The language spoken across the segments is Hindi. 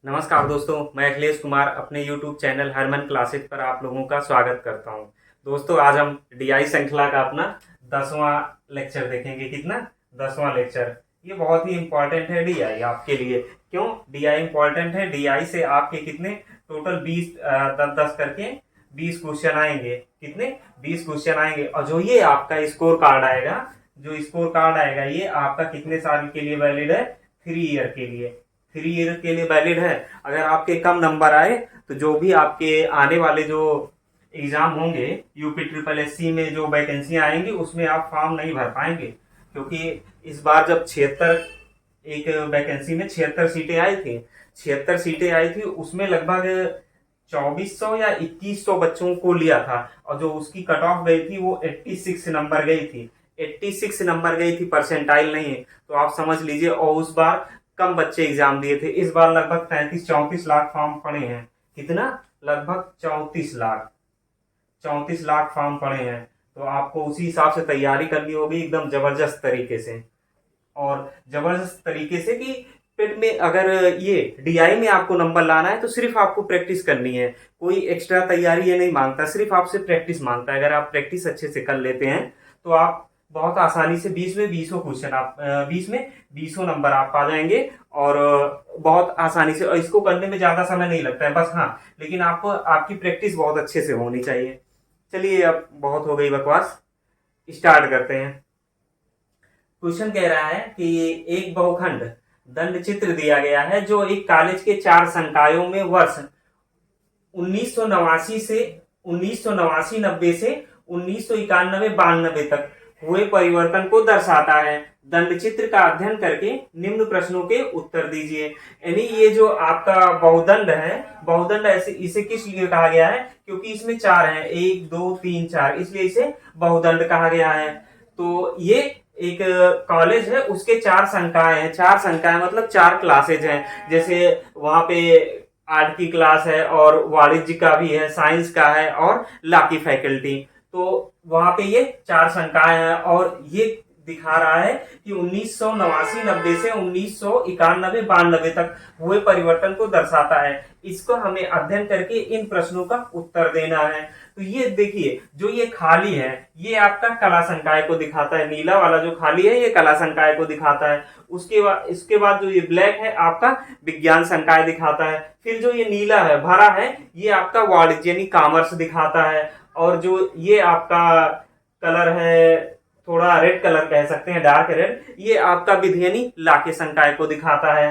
नमस्कार दोस्तों, मैं अखिलेश कुमार अपने YouTube चैनल हरमन क्लासेस पर आप लोगों का स्वागत करता हूं। दोस्तों, आज हम डीआई श्रृंखला का अपना 10वां लेक्चर देखेंगे। कितना? 10वां लेक्चर। ये बहुत ही इम्पोर्टेंट है डीआई आपके लिए। क्यों डीआई इम्पोर्टेंट है? डीआई से आपके कितने टोटल 20 10 10 करके 20 क्वेश्चन आएंगे। कितने? 20 क्वेश्चन आएंगे। और जो ये आपका स्कोर कार्ड आएगा, ये आपका कितने साल के लिए वैलिड है? 3 ईयर के लिए। 3 ईयर के लिए वैलिड है। अगर आपके कम नंबर आए तो जो भी आपके आने वाले जो एग्जाम होंगे यूपी ट्रिपल एससी में जो वैकेंसियां आएंगी उसमें आप फॉर्म नहीं भर पाएंगे, क्योंकि इस बार जब 76 एक वैकेंसी में 76 सीटें आई थी, 76 सीटें आई थी, उसमें लगभग 2400 या 2100 बच्चों को लिया था। और जो उसकी कट ऑफ गई थी वो 86 नंबर गई थी। 86 नंबर गई थी, परसेंटाइल नहीं है। तो आप समझ लीजिए। और उस बार कम बच्चे एग्जाम दिए थे। इस बार लगभग 33-34 लाख फॉर्म पड़े हैं। कितना? लगभग 34 लाख फॉर्म पड़े हैं। तो आपको उसी हिसाब से तैयारी करनी होगी, एकदम जबरदस्त तरीके से। और जबरदस्त तरीके से कि पेट में अगर ये डीआई में आपको नंबर लाना है तो सिर्फ आपको प्रैक्टिस करनी है। कोई एक्स्ट्रा तैयारी ये नहीं मांगता, सिर्फ आपसे प्रैक्टिस मांगता है। अगर आप प्रैक्टिस अच्छे से कर लेते हैं तो आप बहुत आसानी से 20 में 20 क्वेश्चन आप 20 में 20 नंबर आप पा जाएंगे। और बहुत आसानी से। और इसको करने में ज्यादा समय नहीं लगता है, बस हाँ, लेकिन आपको आपकी प्रैक्टिस बहुत अच्छे से होनी चाहिए। चलिए, अब बहुत हो गई बकवास, स्टार्ट करते हैं। क्वेश्चन कह रहा है कि एक बहुखंड दंड चित्र दिया गया है जो एक कॉलेज के 4 संकायों में वर्ष 1989 से 1989-90 से 1991-92 तक हुए परिवर्तन को दर्शाता है। दंड चित्र का अध्ययन करके निम्न प्रश्नों के उत्तर दीजिए। यानी ये जो आपका बहुदंड है, बहुदंड ऐसे इसे किस लिए कहा गया है? क्योंकि इसमें 4 हैं, 1 2 3 4, इसलिए इसे बहुदंड कहा गया है। तो ये एक कॉलेज है, उसके 4 संकाय हैं। 4 संकाय मतलब 4 क्लासेज हैं। जैसे वहां पे आर्ट की क्लास है, और वाणिज्य का भी है, साइंस का है, और लॉ की फैकल्टी। तो वहां पे ये 4 संकाय हैं। और ये दिखा रहा है कि 1989-90 से 1991-92 तक हुए परिवर्तन को दर्शाता है। इसको हमें अध्ययन करके इन प्रश्नों का उत्तर देना है। तो ये देखिए, जो ये खाली है ये आपका कला संकाय को दिखाता है। नीला वाला जो खाली है ये कला संकाय को दिखाता है। इसके बाद जो ये ब्लैक है आपका विज्ञान संकाय दिखाता है। फिर जो ये नीला है भरा है ये आपका वाणिज्य यानी कॉमर्स दिखाता है। और जो ये आपका कलर है, थोड़ा रेड कलर कह सकते हैं, डार्क रेड, ये आपका विधि यानी लॉ के संकाय को दिखाता है।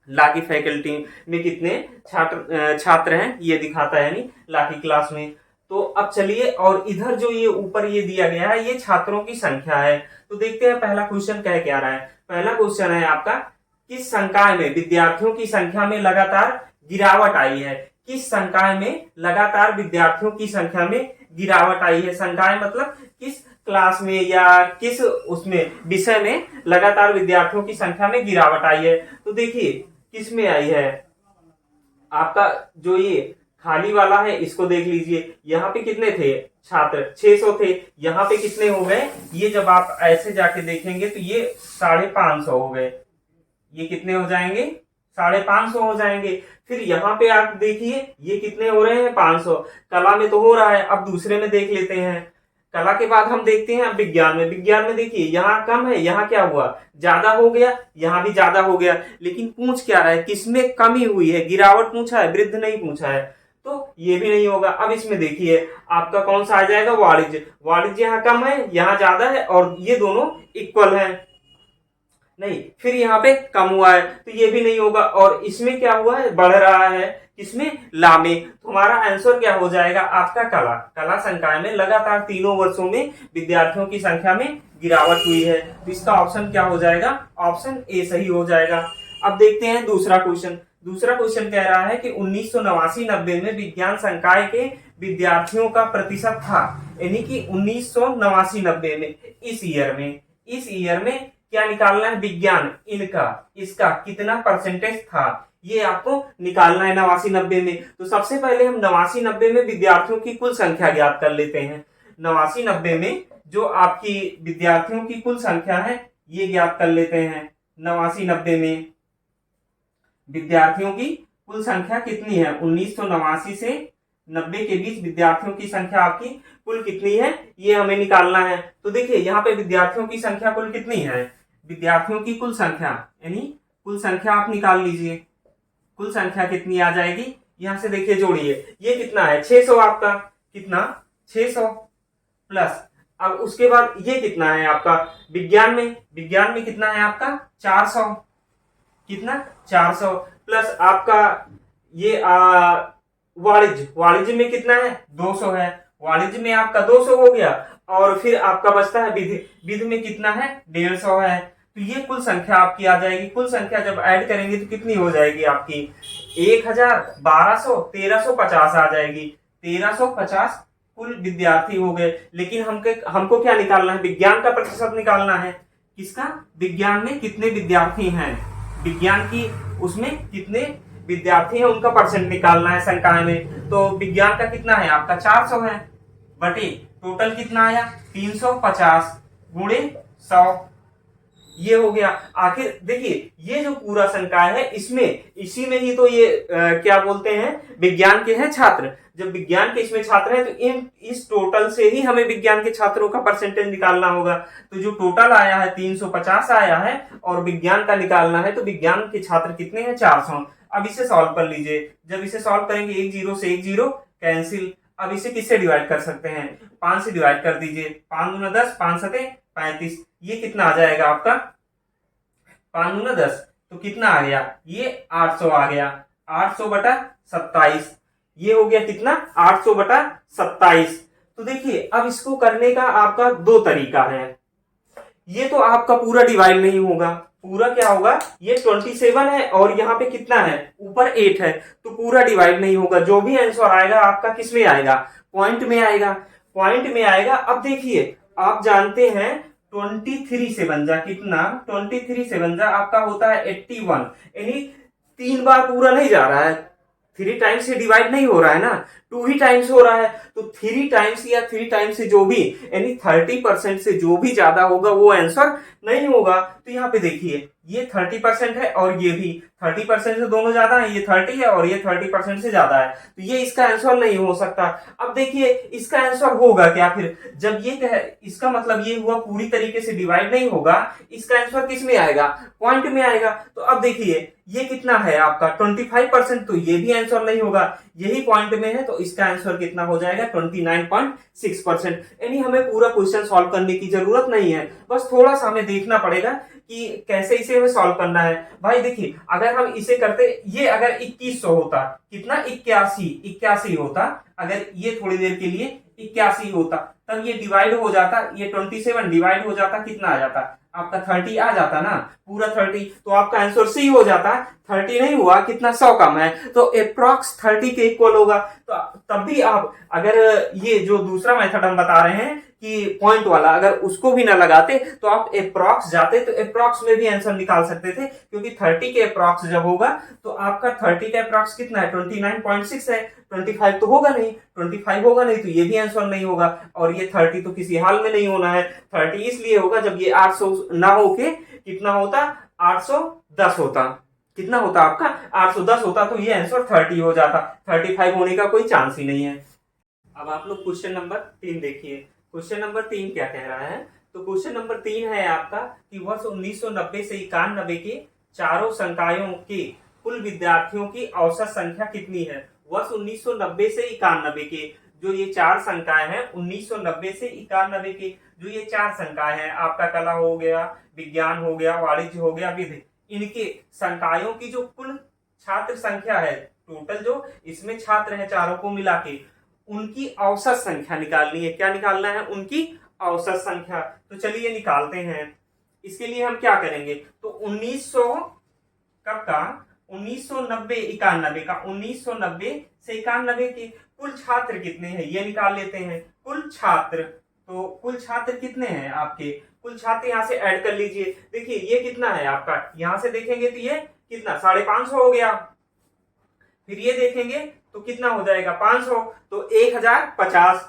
लॉ की फैकल्टी में कितने छात्र हैं ये दिखाता है, यानी लॉ की क्लास में। तो अब चलिए, और इधर जो ये ऊपर ये दिया गया है ये छात्रों की संख्या है। तो देखते हैं पहला क्वेश्चन कह क्या रहा है। पहला क्वेश्चन है आपका, किस संकाय में विद्यार्थियों की संख्या में लगातार गिरावट आई है? किस संकाय में लगातार विद्यार्थियों की संख्या में गिरावट आई है? संकाय मतलब किस क्लास में या किस उसमें विषय में लगातार विद्यार्थियों की संख्या में गिरावट आई है? तो देखिए किस में आई है। आपका जो ये खाली वाला है इसको देख लीजिए। यहाँ पे कितने थे छात्र? 600 थे। यहाँ पे कितने हो गए? ये जब आप ऐसे जाके देखेंगे तो ये 550 हो गए। ये कितने हो जाएंगे? 550 हो जाएंगे। फिर यहाँ पे आप देखिए ये कितने हो रहे हैं? 500। कला में तो हो रहा है, अब दूसरे में देख लेते हैं। कला के बाद हम देखते हैं अब विज्ञान में। विज्ञान में देखिए यहाँ कम है, यहाँ क्या हुआ? ज्यादा हो गया, यहाँ भी ज्यादा हो गया। लेकिन पूछ क्या रहा है? किसमें कमी हुई है? गिरावट पूछा है, वृद्धि नहीं पूछा है। तो ये भी नहीं होगा। अब इसमें देखिए आपका कौन सा आ जाएगा? वाणिज्य। वाणिज्य यहाँ कम है, यहाँ ज्यादा है, और ये दोनों इक्वल है। नहीं, फिर यहाँ पे कम हुआ है तो ये भी नहीं होगा। और इसमें क्या हुआ है? बढ़ रहा है। किसमें? ला में। तो हमारा आंसर क्या हो जाएगा? आपका कला। कला संकाय में लगातार तीनों वर्षों में विद्यार्थियों की संख्या में गिरावट हुई है। तो इसका ऑप्शन क्या हो जाएगा? ऑप्शन ए सही हो जाएगा। अब देखते हैं दूसरा क्वेश्चन। दूसरा क्वेश्चन कह रहा है कि 1989-90 में विज्ञान संकाय के विद्यार्थियों का प्रतिशत था, यानी कि 1989-90 में, इस ईयर में क्या निकालना है? विज्ञान इनका इसका कितना परसेंटेज था ये आपको निकालना है 89-90 में। तो सबसे पहले हम 89-90 में विद्यार्थियों की कुल संख्या ज्ञात कर लेते हैं। 89-90 में जो आपकी विद्यार्थियों की कुल संख्या है ये ज्ञात कर लेते हैं। 89-90 में विद्यार्थियों की कुल संख्या कितनी है? 1989 से 90 के बीच विद्यार्थियों की संख्या आपकी कुल कितनी है, ये हमें निकालना है। तो देखिए यहाँ पे विद्यार्थियों की संख्या कुल कितनी है, विद्यार्थियों की कुल संख्या यानी कुल संख्या आप निकाल लीजिए। कुल संख्या कितनी आ जाएगी, यहां से देखिए जोड़िए, ये कितना है 600 आपका, कितना 600 प्लस, अब उसके बाद ये कितना है आपका विज्ञान में कितना है आपका 400, कितना 400 प्लस आपका ये वाणिज्य में कितना है 200 है, वाणिज्य में आपका 200 हो गया, और फिर आपका बचता है विधि में कितना है 150 है। तो ये कुल संख्या आपकी आ जाएगी। कुल संख्या जब ऐड करेंगे तो कितनी हो जाएगी आपकी 1000, 1200, 1350 आ जाएगी। 1350 कुल विद्यार्थी हो गए। लेकिन हमको क्या निकालना है, विज्ञान का प्रतिशत निकालना है। किसका? विज्ञान में कितने विद्यार्थी हैं, विज्ञान की उसमें कितने विद्यार्थी हैं उनका परसेंट निकालना है संकाय में। तो विज्ञान का कितना है आपका 400 है, बटे टोटल कितना आया 350 गुणे 100, ये हो गया। आखिर देखिए ये जो पूरा संकाय है इसमें इसी में ही तो ये क्या बोलते हैं विज्ञान के हैं छात्र। जब विज्ञान के इसमें छात्र हैं तो इस टोटल से ही हमें विज्ञान के छात्रों का परसेंटेज निकालना होगा। तो जो टोटल आया है 350 आया है और विज्ञान का निकालना है, तो विज्ञान के छात्र कितने हैं 400। अब इसे सॉल्व कर लीजिए। जब इसे सॉल्व करेंगे 1 0 से 1 0 कैंसिल। अब इसे किससे डिवाइड कर सकते हैं, 5 से डिवाइड कर दीजिए। 5 दूना 10, 5 सते 35, ये कितना आ जाएगा आपका 5 दूना 10, तो कितना आ गया ये 800 आ गया। 800 बटा 27, ये हो गया कितना 800 बटा 27। तो देखिए अब इसको करने का आपका दो तरीका है। ये तो आपका पूरा डिवाइड नहीं होगा, पूरा क्या होगा, ये 27 है और यहाँ पे कितना है ऊपर 8 है, तो पूरा डिवाइड नहीं होगा। जो भी आंसर आएगा आपका किस में आएगा, पॉइंट में आएगा, पॉइंट में आएगा। अब देखिए आप जानते हैं 23 से बन जा कितना, 23 से बन जा आपका होता है 81, यानी 3 बार पूरा नहीं जा रहा है, 3 टाइम्स से डिवाइड नहीं हो रहा है ना, 2 ही टाइम्स हो रहा है। तो 3 टाइम्स या 3 टाइम्स से जो भी यानी 30% से जो भी ज्यादा होगा वो आंसर नहीं होगा। तो यहाँ पे देखिए ये 30% है और ये भी 30% से दोनों ज्यादा है, ये 30 है और ये 30% से ज्यादा है, तो ये इसका आंसर नहीं हो सकता। अब देखिए इसका आंसर होगा क्या फिर, जब ये इसका मतलब ये हुआ पूरी तरीके से डिवाइड नहीं होगा, इसका आंसर किस में आएगा, पॉइंट में आएगा। तो अब देखिए ये कितना है आपका 25%, तो ये भी आंसर नहीं होगा, यही पॉइंट में है, तो इसका आंसर कितना हो जाएगा 29.6%। यानी हमें पूरा क्वेश्चन सॉल्व करने की जरूरत नहीं है, बस थोड़ा सा हमें देखना पड़ेगा कि कैसे इसे हमें सॉल्व करना है। भाई देखिए अगर हम इसे करते, ये अगर 2100 होता, कितना 81 होता, अगर ये थोड़ी देर के लिए 81 होता, तब ये डिवाइड हो जाता, ये 27 डिवाइड हो जाता, कितना आ जाता आपका 30 आ जाता ना, पूरा 30, तो आपका आंसर सी हो जाता। 30 नहीं हुआ, कितना 100 कम है, तो अप्रॉक्स 30 के इक्वल होगा। तो तब भी आप अगर ये जो दूसरा मेथड हम बता रहे हैं कि पॉइंट वाला, अगर उसको भी ना लगाते तो आप अप्रॉक्स जाते, तो अप्रॉक्स में भी आंसर निकाल सकते थे, क्योंकि 30 के अप्रॉक्स जब होगा तो आपका 30 का अप्रॉक्स कितना है 29.6 है, 25 तो होगा नहीं, 25 होगा नहीं तो ये भी आंसर नहीं होगा, और ये 30 तो किसी हाल में नहीं होना है। 30 इसलिए होगा जब ये 800 ना होके कितना होता 810 होता, कितना होता आपका 810 होता, तो ये आंसर 30 हो जाता, 35 होने का कोई चांस ही नहीं है। अब आप लोग क्वेश्चन नंबर 3 देखिए। क्वेश्चन नंबर 3 क्या कह रहा है, तो क्वेश्चन नंबर 3 है आपका कि वर्ष 1990 से 91 के चारों संकायों के कुल विद्यार्थियों की औसत संख्या कितनी है। वर्ष 1990 से 91 के जो ये 4 संकाय हैं, 1990 से 91 के जो ये 4 संकाय हैं, आपका कला हो गया, विज्ञान हो गया, वाणिज्य हो गया, विधि, इनके संकायों की जो कुल छात्र संख्या है, टोटल जो इसमें छात्र हैं चारों को मिला के, उनकी औसत संख्या निकालनी है। क्या निकालना है, उनकी औसत संख्या। तो चलिए निकालते हैं। इसके लिए हम क्या करेंगे, तो 1900 कब का 1990 91 का, 1990 से 91 के कुल छात्र कितने हैं ये निकाल लेते हैं। कुल छात्र, तो कुल छात्र कितने हैं आपके, कुल छात्र यहां से ऐड कर लीजिए। देखिए ये कितना है आपका, यहां से देखेंगे तो ये कितना 550 हो गया, फिर ये देखेंगे तो कितना हो जाएगा 500, तो 1050।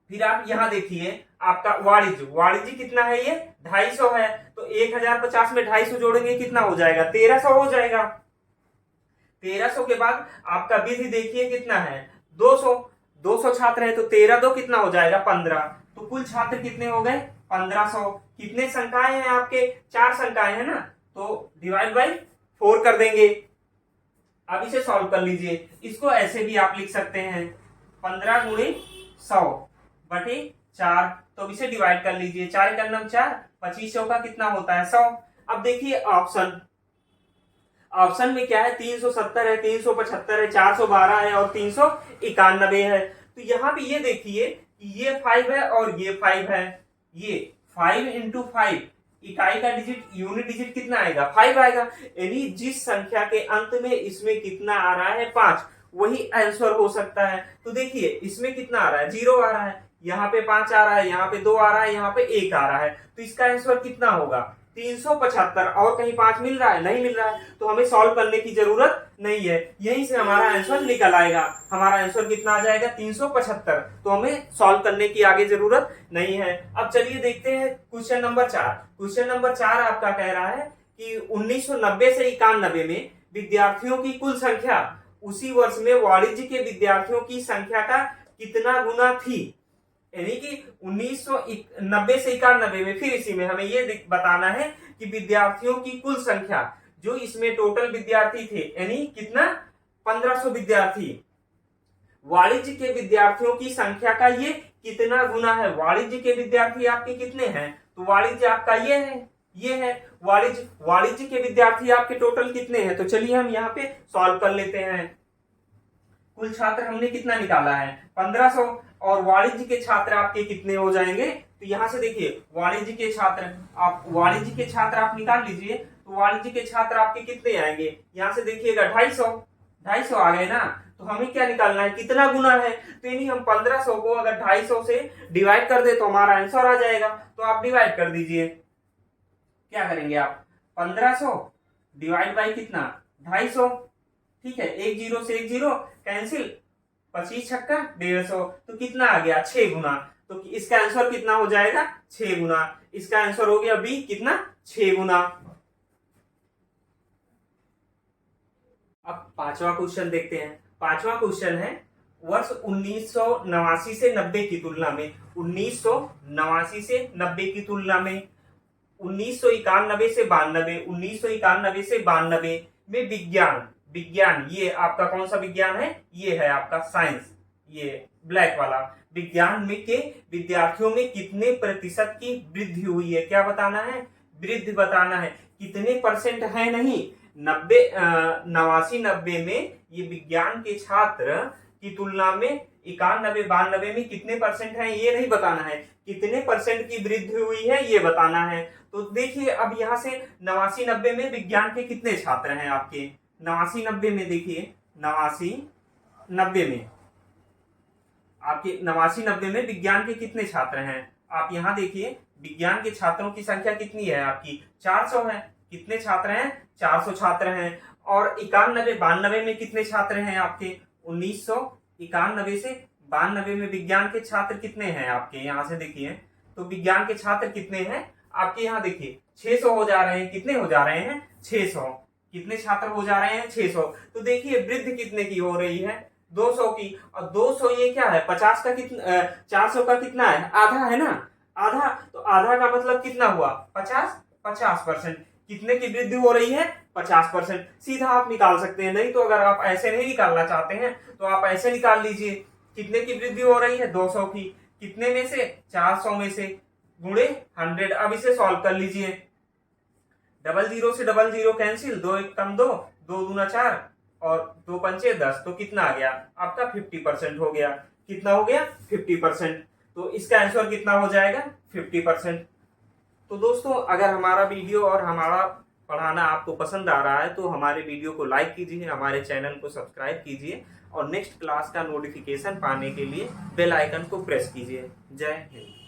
फिर आप यहां देखिए आपका वाणिज्य, वाणिज्य कितना है ये 250 है, तो 1050 में 250 जोड़ेंगे कितना हो जाएगा 1300 हो जाएगा। 1300 के बाद आपका विधि देखिए कितना है 200, 200 छात्र है तो 13 दो कितना हो जाएगा 15, तो कुल छात्र कितने हो गए 1500। कितने संख्याएं हैं आपके 4 संख्याएं हैं ना, तो डिवाइड बाई 4 कर देंगे। अब इसे सॉल्व कर लीजिए, इसको ऐसे भी आप लिख सकते हैं 15 गुणे 100 बटे 4, तो अब इसे डिवाइड कर लीजिए, 4 का नम 4, 2500 का कितना होता है 100। अब देखिए ऑप्शन, ऑप्शन में क्या है 370 है, 375 है, 412 है और 391 है। तो यहाँ पे ये देखिए ये 5 है और ये 5 है, ये 5 इंटू 5 इकाई का डिजिट यूनिट डिजिट कितना आएगा 5 आएगा, यानी जिस संख्या के अंत में इसमें कितना आ रहा है 5 वही आंसर हो सकता है। तो देखिए इसमें कितना आ रहा है 0 आ रहा है, यहाँ पे 5 आ रहा है, यहाँ पे 2 आ रहा है, यहाँ पे 1 आ रहा है, तो इसका आंसर कितना होगा 375। और कहीं 5 मिल रहा है नहीं मिल रहा है, तो हमें सॉल्व करने की जरूरत नहीं है, यहीं से हमारा आंसर निकल आएगा। हमारा आंसर कितना आ जाएगा 375, तो हमें सॉल्व करने की आगे जरूरत नहीं है। अब चलिए देखते हैं क्वेश्चन नंबर 4। क्वेश्चन नंबर 4 आपका कह रहा है कि 1990 से 91 में विद्यार्थियों की कुल संख्या उसी वर्ष में वाणिज्य के विद्यार्थियों की संख्या का कितना गुना थी, यानी कि 1990 से 91 में, फिर इसी में हमें ये बताना है कि विद्यार्थियों की कुल संख्या, जो इसमें टोटल विद्यार्थी थे यानी कितना 1500 विद्यार्थी, वाणिज्य के विद्यार्थियों की संख्या का ये कितना गुना है। वाणिज्य के विद्यार्थी आपके कितने हैं, तो वाणिज्य आपका ये है वाणिज्य के विद्यार्थी आपके टोटल कितने हैं, तो चलिए हम यहाँ पे सॉल्व कर लेते हैं। कुल छात्र हमने कितना निकाला है 1500, और वाणिज्य के छात्र आपके कितने हो जाएंगे, तो यहां से देखिए वाणिज्य के छात्र आप निकाल लीजिए, तो वाणिज्य के छात्र आपके कितने आएंगे, यहां से देखिएगा 250 आ गए ना, तो हमें क्या निकालना है कितना गुना है, तो यानी हम 1500 को अगर 250 से डिवाइड कर दे तो हमारा आंसर आ जाएगा। तो आप डिवाइड कर दीजिए, क्या करेंगे आप 1500 डिवाइड बाई कितना 250, ठीक है, 1 0 से 1 0 कैंसिल, 25 छक्का 150, तो कितना आ गया 6 गुना। तो इसका आंसर कितना हो जाएगा 6 गुना, इसका आंसर हो गया बी कितना 6 गुना। अब पांचवा क्वेश्चन देखते हैं। पांचवा क्वेश्चन है वर्ष 1989 से 90 की तुलना में, 1989 से 90 की तुलना में 1991 से 92, 1991 से 92 में विज्ञान ये आपका कौन सा विज्ञान है, ये है आपका साइंस, ये ब्लैक वाला विज्ञान में के विद्यार्थियों में कितने प्रतिशत की वृद्धि हुई है, क्या बताना है वृद्धि बताना है, कितने परसेंट है नहीं, 89 में ये विज्ञान के छात्र की तुलना में 91 92 में कितने परसेंट है ये नहीं बताना है, कितने परसेंट की वृद्धि हुई है ये बताना है। तो देखिए अब यहाँ से 89 90 में विज्ञान के कितने छात्र हैं आपके, 89 90 में देखिए 89 90 में आपके 89 90 में विज्ञान के कितने छात्र हैं, आप यहाँ देखिए विज्ञान के छात्रों की संख्या कितनी है आपकी 400 है, कितने छात्र हैं 400 छात्र हैं। और 91 92 में कितने छात्र हैं आपके, 1991 से 92 में विज्ञान के छात्र कितने हैं आपके, यहाँ से देखिए तो विज्ञान के छात्र कितने हैं आपके, यहाँ देखिए 600 हो जा रहे हैं, कितने हो जा रहे हैं 600, कितने छात्र हो जा रहे हैं 600। तो देखिए वृद्धि कितने की हो रही है 200 की, और 200 ये क्या है 50 का कितना 400 का कितना है आधा है ना, आधा, तो आधा का मतलब कितना हुआ 50%, कितने की वृद्धि हो रही है 50%, सीधा आप निकाल सकते हैं। नहीं तो अगर आप ऐसे नहीं निकालना चाहते हैं तो आप ऐसे निकाल लीजिए, कितने की वृद्धि हो रही है 200 की, कितने में से 400 में से गुणे 100। अब इसे सॉल्व कर लीजिए, 00 से 00 कैंसिल, 2 1 कम 2, 2 दूना 4 और 2 पंचे 10, तो कितना आ गया आपका 50% हो गया, कितना हो गया 50%, तो इसका आंसर कितना हो जाएगा 50%। तो दोस्तों अगर हमारा वीडियो और हमारा पढ़ाना आपको पसंद आ रहा है तो हमारे वीडियो को लाइक कीजिए, हमारे चैनल को सब्सक्राइब कीजिए और नेक्स्ट क्लास का नोटिफिकेशन पाने के लिए बेल आइकन को प्रेस कीजिए। जय हिंद।